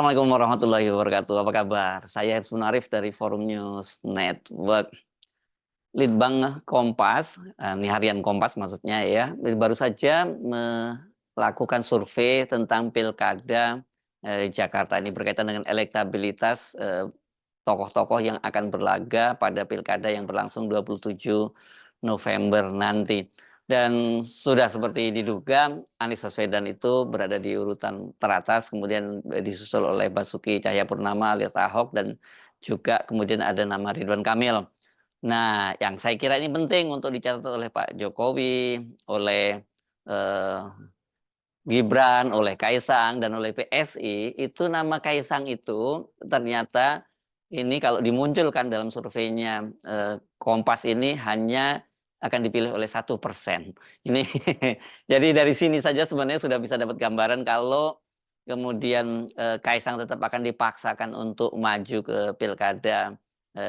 Assalamualaikum warahmatullahi wabarakatuh. Apa kabar? Saya Hersman Arif dari Forum News Network. Litbang Kompas, ini harian Kompas maksudnya ya, baru saja melakukan survei tentang pilkada Jakarta ini berkaitan dengan elektabilitas tokoh-tokoh yang akan berlaga pada pilkada yang berlangsung 27 November nanti. Dan sudah seperti diduga, Anies Baswedan itu berada di urutan teratas, kemudian disusul oleh Basuki Cahayapurnama alias Ahok, dan juga kemudian ada nama Ridwan Kamil. Nah, yang saya kira ini penting untuk dicatat oleh Pak Jokowi, oleh eh, Gibran, oleh Kaisang, dan oleh PSI, itu nama Kaisang itu ternyata ini kalau dimunculkan dalam surveinya Kompas ini hanya akan dipilih oleh 1%. Ini jadi dari sini saja sebenarnya sudah bisa dapat gambaran kalau kemudian Kaisang tetap akan dipaksakan untuk maju ke pilkada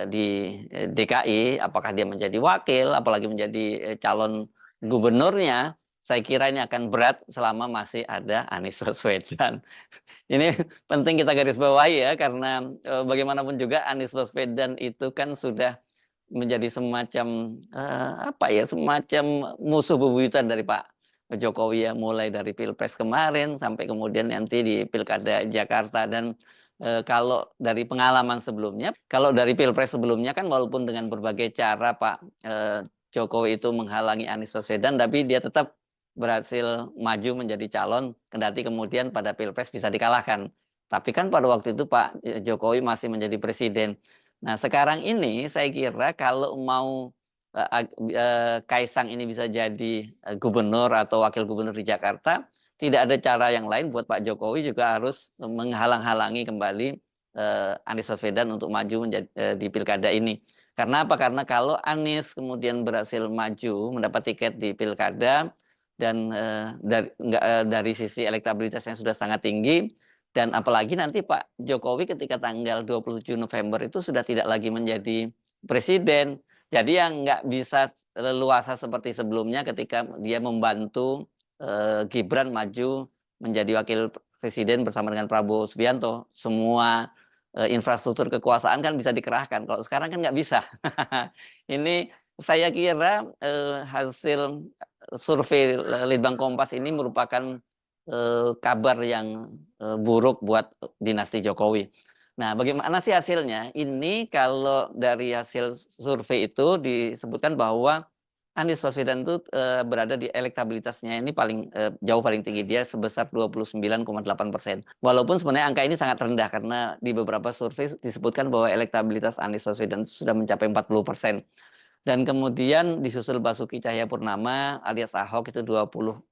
di DKI, apakah dia menjadi wakil, apalagi menjadi calon gubernurnya. Saya kira ini akan berat selama masih ada Anies Baswedan. Ini penting kita garis bawahi ya, karena bagaimanapun juga Anies Baswedan itu kan sudah menjadi semacam apa ya, semacam musuh bebuyutan dari Pak Jokowi ya, mulai dari Pilpres kemarin sampai kemudian nanti di Pilkada Jakarta. Dan kalau dari pengalaman sebelumnya, kalau dari Pilpres sebelumnya kan walaupun dengan berbagai cara Pak Jokowi itu menghalangi Anies Baswedan, tapi dia tetap berhasil maju menjadi calon, kendati kemudian pada Pilpres bisa dikalahkan. Tapi kan pada waktu itu Pak Jokowi masih menjadi presiden. Nah, sekarang ini saya kira kalau mau Kaisang ini bisa jadi gubernur atau wakil gubernur di Jakarta, tidak ada cara yang lain buat Pak Jokowi juga harus menghalang-halangi kembali Anies Baswedan untuk maju menjadi, di pilkada ini. Karena apa? Karena kalau Anies kemudian berhasil maju mendapat tiket di pilkada, dan dari sisi elektabilitasnya sudah sangat tinggi, dan apalagi nanti Pak Jokowi ketika tanggal 27 November itu sudah tidak lagi menjadi presiden. Jadi yang nggak bisa leluasa seperti sebelumnya ketika dia membantu Gibran maju menjadi wakil presiden bersama dengan Prabowo Subianto. Semua infrastruktur kekuasaan kan bisa dikerahkan. Kalau sekarang kan nggak bisa. Ini saya kira hasil survei Litbang Kompas ini merupakan kabar yang buruk buat dinasti Jokowi. Nah, bagaimana sih hasilnya? Ini kalau dari hasil survei itu disebutkan bahwa Anies Baswedan itu berada di elektabilitasnya ini jauh paling tinggi, dia sebesar 29,8%. Walaupun sebenarnya angka ini sangat rendah karena di beberapa survei disebutkan bahwa elektabilitas Anies Baswedan itu sudah mencapai 40%. Dan kemudian disusul Basuki Cahayapurnama alias Ahok itu 20,0%.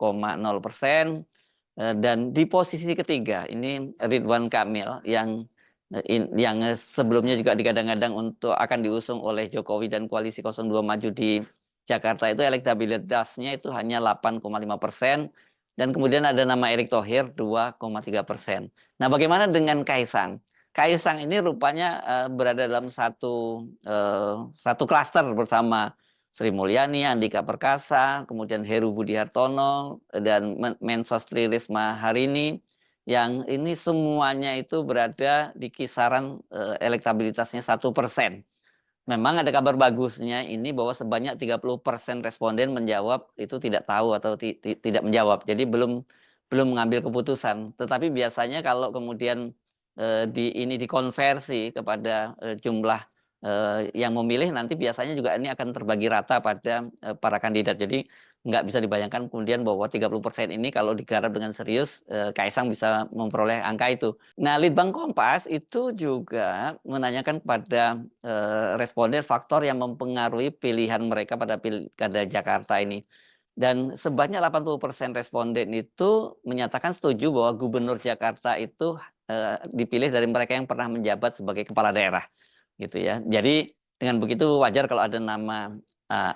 Dan di posisi ketiga ini Ridwan Kamil yang sebelumnya juga digadang-gadang untuk akan diusung oleh Jokowi dan koalisi 02 maju di Jakarta, itu elektabilitasnya itu hanya 8,5%. Dan kemudian ada nama Erick Thohir 2,3%. Nah, bagaimana dengan Kaisang? Kaisang ini rupanya berada dalam satu klaster bersama Sri Mulyani, Andika Perkasa, kemudian Heru Budi Hartono, dan Mensos Tri Risma hari ini, yang ini semuanya itu berada di kisaran elektabilitasnya 1%. Memang ada kabar bagusnya ini bahwa sebanyak 30% responden menjawab itu tidak tahu atau tidak menjawab. Jadi belum mengambil keputusan. Tetapi biasanya kalau kemudian ini dikonversi kepada jumlah yang memilih, nanti biasanya juga ini akan terbagi rata pada para kandidat. Jadi nggak bisa dibayangkan kemudian bahwa 30% ini kalau digarap dengan serius, Kaisang bisa memperoleh angka itu. Nah, Litbang Kompas itu juga menanyakan kepada responden faktor yang mempengaruhi pilihan mereka pada pilkada Jakarta ini. Dan sebanyak 80% responden itu menyatakan setuju bahwa gubernur Jakarta itu dipilih dari mereka yang pernah menjabat sebagai kepala daerah, gitu ya. Jadi dengan begitu wajar kalau ada nama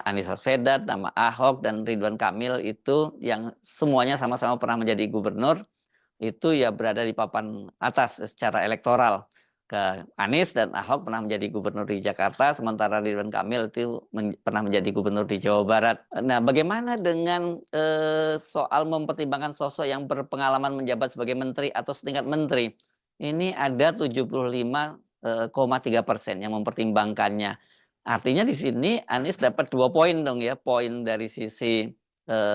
Anies Baswedan, nama Ahok, dan Ridwan Kamil itu yang semuanya sama-sama pernah menjadi gubernur, itu ya berada di papan atas secara elektoral. Anies dan Ahok pernah menjadi gubernur di Jakarta, sementara Ridwan Kamil itu pernah menjadi gubernur di Jawa Barat. Nah, bagaimana dengan soal mempertimbangkan sosok yang berpengalaman menjabat sebagai menteri atau setingkat menteri? ini ada 75,3% yang mempertimbangkannya. Artinya di sini Anies dapat 2 poin dong ya, poin dari sisi,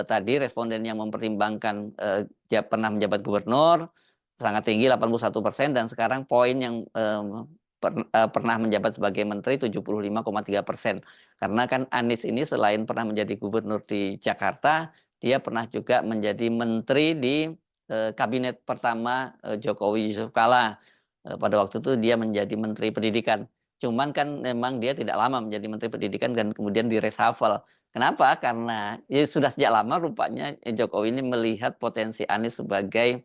tadi responden yang mempertimbangkan, pernah menjabat gubernur, sangat tinggi 81% dan sekarang poin yang, pernah menjabat sebagai menteri 75,3%. Karena kan Anies ini selain pernah menjadi gubernur di Jakarta, dia pernah juga menjadi menteri di, kabinet pertama, Jokowi Yusuf Kala. Pada waktu itu dia menjadi menteri pendidikan. Cuman kan memang dia tidak lama menjadi menteri pendidikan dan kemudian di-reshuffle. Kenapa? Karena ya sudah sejak lama rupanya, Jokowi ini melihat potensi Anies sebagai,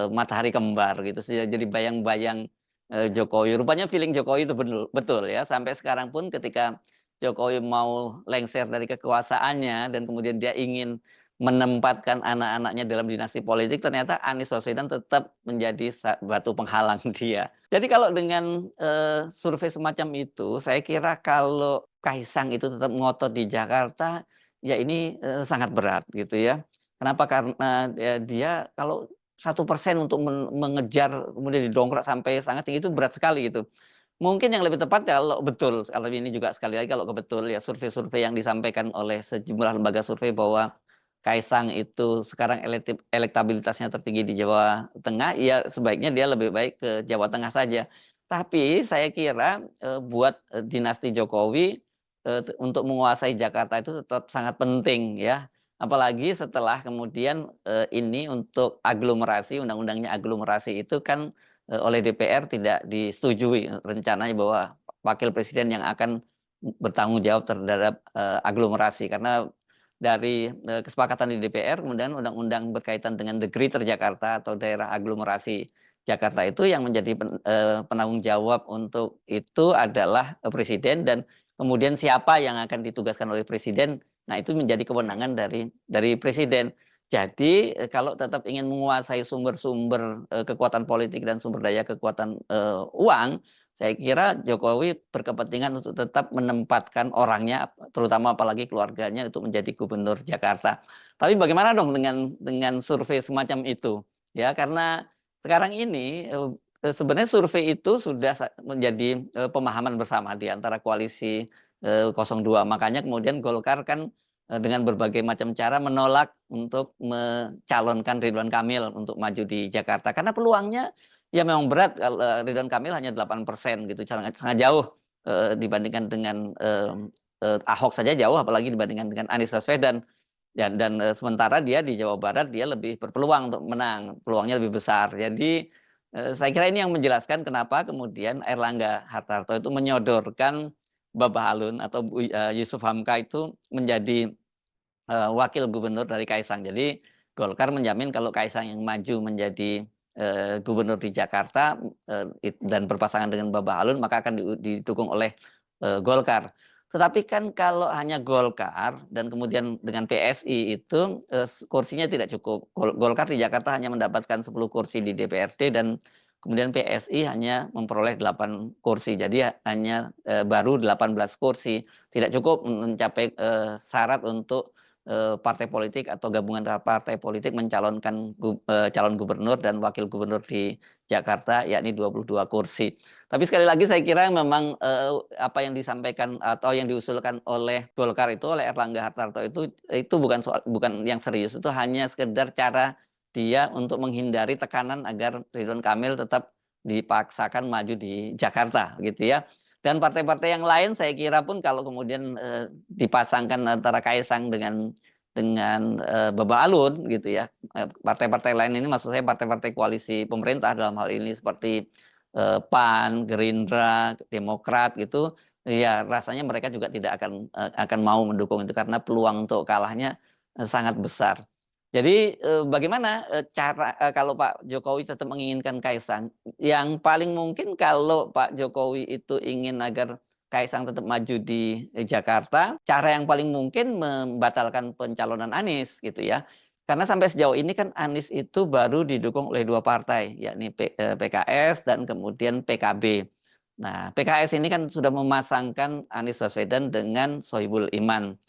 matahari kembar gitu jadi bayang-bayang, Jokowi. Rupanya feeling Jokowi itu betul betul ya, sampai sekarang pun ketika Jokowi mau lengser dari kekuasaannya dan kemudian dia ingin menempatkan anak-anaknya dalam dinasti politik, ternyata Anies Baswedan tetap menjadi batu penghalang dia. Jadi kalau dengan, survei semacam itu, saya kira kalau Kaisang itu tetap ngotot di Jakarta, ya ini, sangat berat gitu ya. Kenapa? Karena, dia kalau 1% untuk mengejar kemudian didongkrak sampai sangat tinggi itu berat sekali gitu. Mungkin yang lebih tepat kalau betul, kalau ini juga sekali lagi kalau betul ya survei-survei yang disampaikan oleh sejumlah lembaga survei bahwa Kaisang itu sekarang elektabilitasnya tertinggi di Jawa Tengah, ya sebaiknya dia lebih baik ke Jawa Tengah saja. Tapi saya kira, buat, dinasti Jokowi, untuk menguasai Jakarta itu tetap sangat penting ya. Apalagi setelah kemudian, ini untuk aglomerasi, undang-undangnya aglomerasi itu kan, oleh DPR tidak disetujui rencananya bahwa wakil presiden yang akan bertanggung jawab terhadap, aglomerasi. Karena dari, kesepakatan di DPR kemudian undang-undang berkaitan dengan The Greater Jakarta atau daerah aglomerasi Jakarta itu yang menjadi penanggung jawab untuk itu adalah, presiden dan kemudian siapa yang akan ditugaskan oleh presiden, nah itu menjadi kewenangan dari presiden. Jadi, kalau tetap ingin menguasai sumber-sumber, kekuatan politik dan sumber daya kekuatan, uang, saya kira Jokowi berkepentingan untuk tetap menempatkan orangnya, terutama apalagi keluarganya untuk menjadi gubernur Jakarta. Tapi bagaimana dong dengan survei semacam itu? Ya, karena sekarang ini, sebenarnya survei itu sudah menjadi, pemahaman bersama di antara koalisi, 02. Makanya kemudian Golkar kan, dengan berbagai macam cara menolak untuk mencalonkan Ridwan Kamil untuk maju di Jakarta. Karena peluangnya ya memang berat kalau, Ridwan Kamil hanya 8% gitu, sangat sangat jauh, dibandingkan dengan, Ahok saja jauh apalagi dibandingkan dengan Anies Baswedan. Sementara dia di Jawa Barat dia lebih berpeluang untuk menang, peluangnya lebih besar. Jadi, saya kira ini yang menjelaskan kenapa kemudian Airlangga Hartarto itu menyodorkan Babalun atau Yusuf Hamka itu menjadi, wakil gubernur dari Kaisang. Jadi Golkar menjamin kalau Kaisang yang maju menjadi, gubernur di Jakarta, dan berpasangan dengan Babalun maka akan didukung oleh, Golkar. Tetapi kan kalau hanya Golkar dan kemudian dengan PSI itu, kursinya tidak cukup. Golkar di Jakarta hanya mendapatkan 10 kursi di DPRD dan kemudian PSI hanya memperoleh 8 kursi. Jadi hanya, baru 18 kursi. Tidak cukup mencapai, syarat untuk, partai politik atau gabungan partai politik mencalonkan calon gubernur dan wakil gubernur di Jakarta, yakni 22 kursi. Tapi sekali lagi saya kira memang, apa yang disampaikan atau yang diusulkan oleh Golkar itu, oleh Erlangga Hartarto itu bukan yang serius, itu hanya sekedar cara dia untuk menghindari tekanan agar Ridwan Kamil tetap dipaksakan maju di Jakarta, gitu ya. Dan partai-partai yang lain saya kira pun kalau kemudian, dipasangkan antara Kaisang dengan, Baba Alun gitu ya, partai-partai lain ini maksud saya partai-partai koalisi pemerintah dalam hal ini seperti, PAN, Gerindra, Demokrat gitu, ya rasanya mereka juga tidak akan mau mendukung itu karena peluang untuk kalahnya, sangat besar. Jadi, bagaimana, cara kalau Pak Jokowi tetap menginginkan Kaisang, yang paling mungkin kalau Pak Jokowi itu ingin agar Kaisang tetap maju di, Jakarta, cara yang paling mungkin membatalkan pencalonan Anies gitu ya. Karena sampai sejauh ini kan Anies itu baru didukung oleh 2 partai, yakni PKS dan kemudian PKB. Nah, PKS ini kan sudah memasangkan Anies Baswedan dengan Sohibul Iman.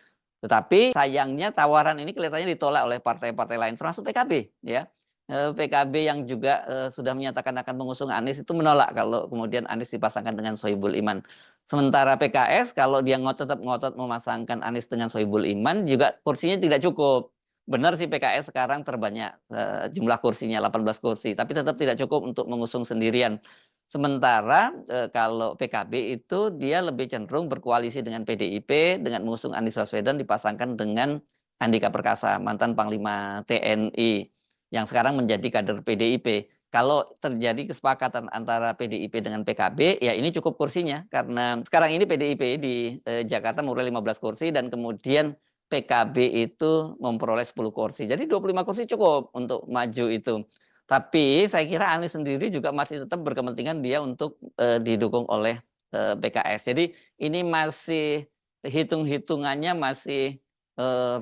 Tetapi sayangnya tawaran ini kelihatannya ditolak oleh partai-partai lain termasuk PKB ya. PKB yang juga sudah menyatakan akan mengusung Anies itu menolak kalau kemudian Anies dipasangkan dengan Sohibul Iman. Sementara PKS kalau dia tetap ngotot memasangkan Anies dengan Sohibul Iman juga kursinya tidak cukup. Benar sih PKS sekarang terbanyak jumlah kursinya 18 kursi, tapi tetap tidak cukup untuk mengusung sendirian. Sementara kalau PKB itu dia lebih cenderung berkoalisi dengan PDIP dengan mengusung Anies Baswedan dipasangkan dengan Andika Perkasa, mantan Panglima TNI yang sekarang menjadi kader PDIP. Kalau terjadi kesepakatan antara PDIP dengan PKB, ya ini cukup kursinya. Karena sekarang ini PDIP di Jakarta memperoleh 15 kursi dan kemudian PKB itu memperoleh 10 kursi. Jadi 25 kursi cukup untuk maju itu. Tapi saya kira Anies sendiri juga masih tetap berkepentingan dia untuk didukung oleh PKS. Jadi ini masih hitung-hitungannya masih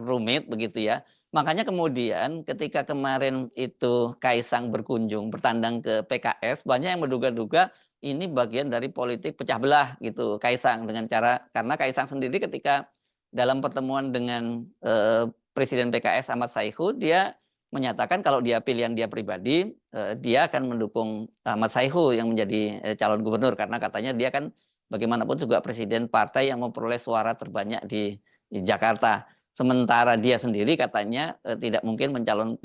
rumit begitu ya. Makanya kemudian ketika kemarin itu Kaisang berkunjung bertandang ke PKS, banyak yang menduga-duga ini bagian dari politik pecah belah gitu Kaisang dengan cara karena Kaisang sendiri ketika dalam pertemuan dengan Presiden PKS Ahmad Saihu dia menyatakan kalau dia pilihan dia pribadi dia akan mendukung Ahmad Saihu yang menjadi calon gubernur karena katanya dia kan bagaimanapun juga presiden partai yang memperoleh suara terbanyak di Jakarta. Sementara dia sendiri katanya tidak mungkin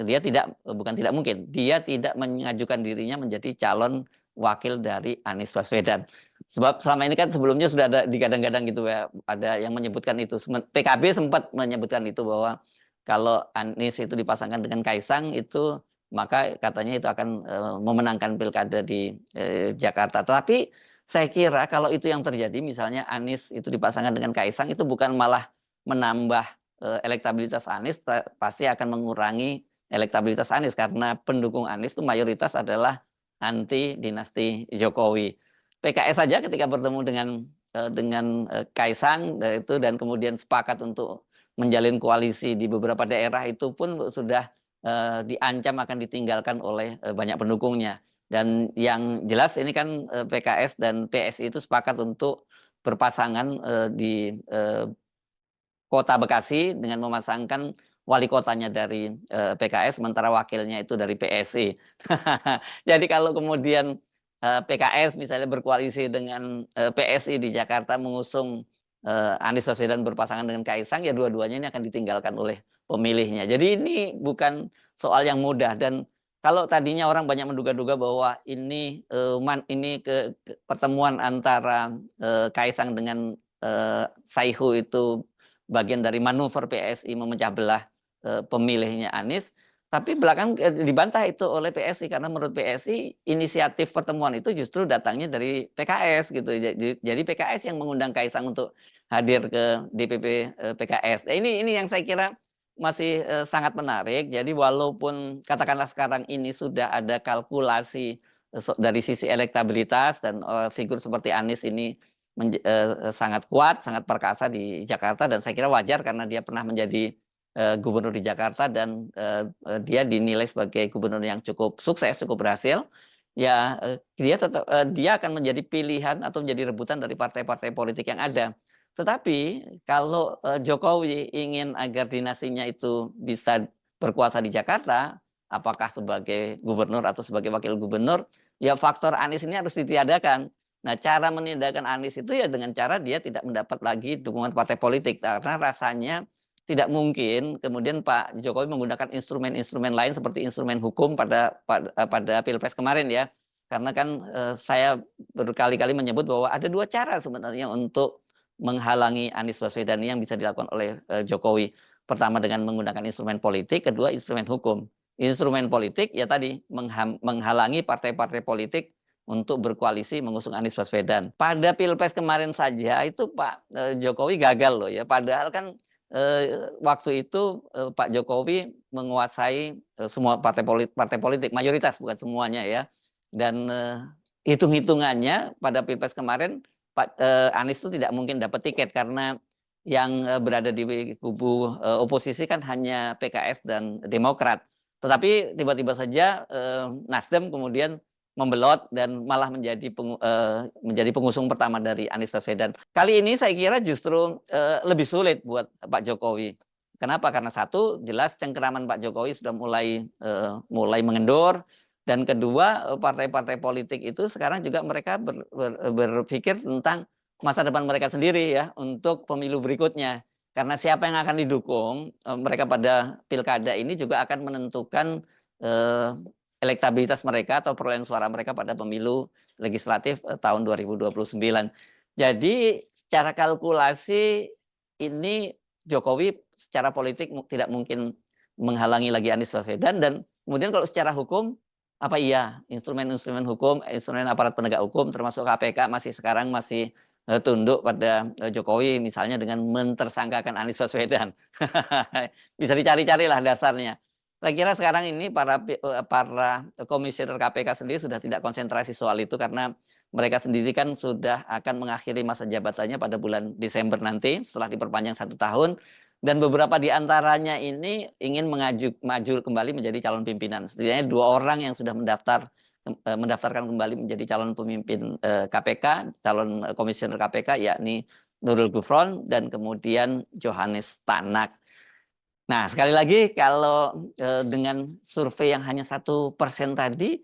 dia tidak bukan tidak mungkin, dia tidak mengajukan dirinya menjadi calon wakil dari Anies Baswedan. Sebab selama ini kan sebelumnya sudah ada digadang-gadang gitu ya, ada yang menyebutkan itu. PKB sempat menyebutkan itu bahwa kalau Anies itu dipasangkan dengan Kaisang itu maka katanya itu akan memenangkan pilkada di Jakarta. Tapi saya kira kalau itu yang terjadi, misalnya Anies itu dipasangkan dengan Kaisang itu bukan malah menambah elektabilitas Anies pasti akan mengurangi elektabilitas Anies karena pendukung Anies itu mayoritas adalah anti dinasti Jokowi. PKS saja ketika bertemu dengan Kaisang itu dan kemudian sepakat untuk menjalin koalisi di beberapa daerah itu pun sudah diancam akan ditinggalkan oleh banyak pendukungnya. Dan yang jelas ini kan PKS dan PSI itu sepakat untuk berpasangan di Kota Bekasi dengan memasangkan wali kotanya dari PKS, sementara wakilnya itu dari PSI. Jadi kalau kemudian PKS misalnya berkoalisi dengan PSI di Jakarta mengusung Anies Baswedan berpasangan dengan Kaisang, ya dua-duanya ini akan ditinggalkan oleh pemilihnya. Jadi ini bukan soal yang mudah dan kalau tadinya orang banyak menduga-duga bahwa ini pertemuan antara Kaisang dengan Saihu itu bagian dari manuver PSI memecah belah pemilihnya Anies, tapi belakang dibantah itu oleh PSI karena menurut PSI inisiatif pertemuan itu justru datangnya dari PKS gitu. Jadi PKS yang mengundang Kaisang untuk hadir ke DPP PKS. Ini yang saya kira masih sangat menarik. Jadi walaupun katakanlah sekarang ini sudah ada kalkulasi dari sisi elektabilitas dan figur seperti Anies ini sangat kuat, sangat perkasa di Jakarta dan saya kira wajar karena dia pernah menjadi gubernur di Jakarta dan dia dinilai sebagai gubernur yang cukup sukses, cukup berhasil. Ya dia akan menjadi pilihan atau menjadi rebutan dari partai-partai politik yang ada. Tetapi kalau Jokowi ingin agar dinastinya itu bisa berkuasa di Jakarta, apakah sebagai gubernur atau sebagai wakil gubernur, ya faktor Anies ini harus ditiadakan. Nah, cara menindakan Anies itu ya dengan cara dia tidak mendapat lagi dukungan partai politik karena rasanya tidak mungkin kemudian Pak Jokowi menggunakan instrumen-instrumen lain seperti instrumen hukum pada Pilpres kemarin ya. Karena kan saya berkali-kali menyebut bahwa ada dua cara sebenarnya untuk menghalangi Anies Baswedan yang bisa dilakukan oleh Jokowi. Pertama dengan menggunakan instrumen politik, kedua instrumen hukum. Instrumen politik ya tadi menghalangi partai-partai politik untuk berkoalisi mengusung Anies Baswedan. Pada Pilpres kemarin saja itu Pak Jokowi gagal loh ya. Padahal kan waktu itu Pak Jokowi menguasai semua partai politik, mayoritas bukan semuanya ya. Dan hitung-hitungannya pada Pilpres kemarin Pak Anies itu tidak mungkin dapat tiket karena yang berada di kubu oposisi kan hanya PKS dan Demokrat. Tetapi tiba-tiba saja Nasdem kemudian membelot dan malah menjadi pengusung pertama dari Anies Baswedan. Kali ini saya kira justru lebih sulit buat Pak Jokowi. Kenapa? Karena satu, jelas cengkeraman Pak Jokowi sudah mulai mengendur, dan kedua, partai-partai politik itu sekarang juga mereka berpikir tentang masa depan mereka sendiri ya untuk pemilu berikutnya. Karena siapa yang akan didukung, mereka pada pilkada ini juga akan menentukan eh, elektabilitas mereka atau perolehan suara mereka pada pemilu legislatif tahun 2029. Jadi secara kalkulasi ini Jokowi secara politik tidak mungkin menghalangi lagi Anies Baswedan, dan kemudian kalau secara hukum, apa iya instrumen-instrumen hukum, instrumen aparat penegak hukum termasuk KPK sekarang masih tunduk pada Jokowi, misalnya dengan mentersangkakan Anies Baswedan. Bisa dicari-carilah dasarnya. Saya kira sekarang ini para komisioner KPK sendiri sudah tidak konsentrasi soal itu, karena mereka sendiri kan sudah akan mengakhiri masa jabatannya pada bulan Desember nanti setelah diperpanjang 1 tahun, dan beberapa di antaranya ini ingin maju kembali menjadi calon pimpinan. Setidaknya 2 orang yang sudah mendaftarkan kembali menjadi calon pemimpin KPK, calon komisioner KPK, yakni Nurul Gufron dan kemudian Johannes Tanak. Nah, sekali lagi kalau dengan survei yang hanya 1% tadi,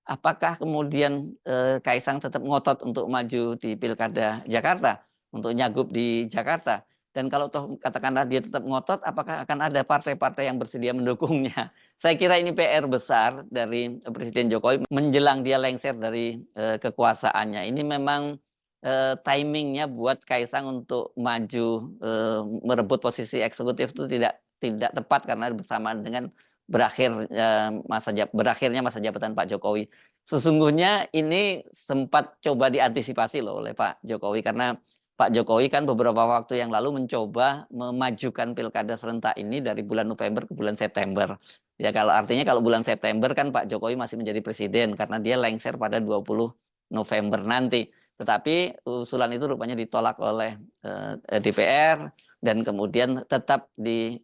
apakah kemudian Kaisang tetap ngotot untuk maju di Pilkada Jakarta, untuk nyagup di Jakarta? Dan kalau toh katakanlah dia tetap ngotot, apakah akan ada partai-partai yang bersedia mendukungnya? Saya kira ini PR besar dari Presiden Jokowi menjelang dia lengser dari kekuasaannya. Ini memang timingnya buat Kaisang untuk maju merebut posisi eksekutif itu tidak tepat, karena bersamaan dengan berakhirnya masa jabatan Pak Jokowi. Sesungguhnya ini sempat coba diantisipasi loh oleh Pak Jokowi, karena Pak Jokowi kan beberapa waktu yang lalu mencoba memajukan pilkada serentak ini dari bulan November ke bulan September. Ya kalau bulan September kan Pak Jokowi masih menjadi presiden karena dia lengser pada 20 November nanti. Tetapi usulan itu rupanya ditolak oleh DPR, dan kemudian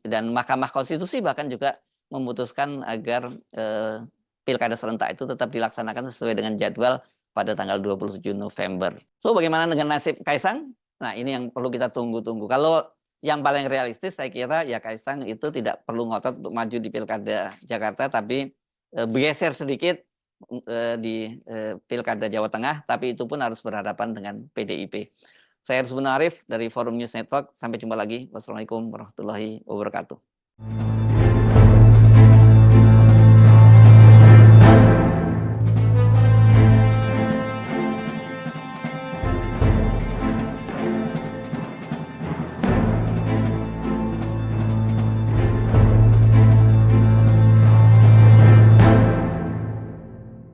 dan Mahkamah Konstitusi bahkan juga memutuskan agar pilkada serentak itu tetap dilaksanakan sesuai dengan jadwal pada tanggal 27 November. So, bagaimana dengan nasib Kaisang? Nah, ini yang perlu kita tunggu-tunggu. Kalau yang paling realistis saya kira ya Kaisang itu tidak perlu ngotot untuk maju di Pilkada Jakarta, tapi bergeser sedikit di Pilkada Jawa Tengah, tapi itu pun harus berhadapan dengan PDIP. Saya Arif dari Forum News Network. Sampai jumpa lagi. Wassalamualaikum warahmatullahi wabarakatuh.